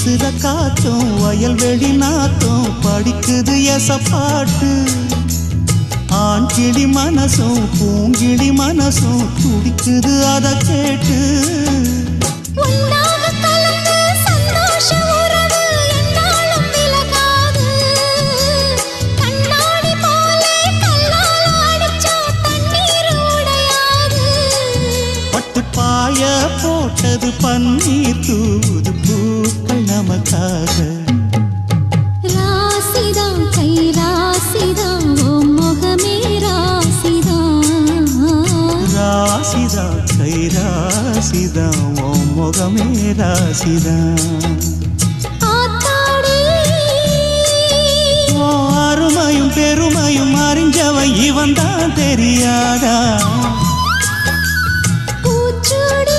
வீசுற காத்தும் வயல்வெளி நாத்தும் படிக்குது எசப்பாட்டு ஆண் கிளி மனசும் பூங்கிளி மனசும் துடிக்குது அத கேட்டு பாய போட்டது பன்னீர் தூது பூக்கள் நமக்காக ராசிதான் கை ராசிதான் ஓ முகமே ராசிதான் ராசிதான் கை ராசிதான் ஓ முகமே ராசிதான் அருமையும் பெருமையும் அறிஞ்சவன் இவன் தான் தெரியாதா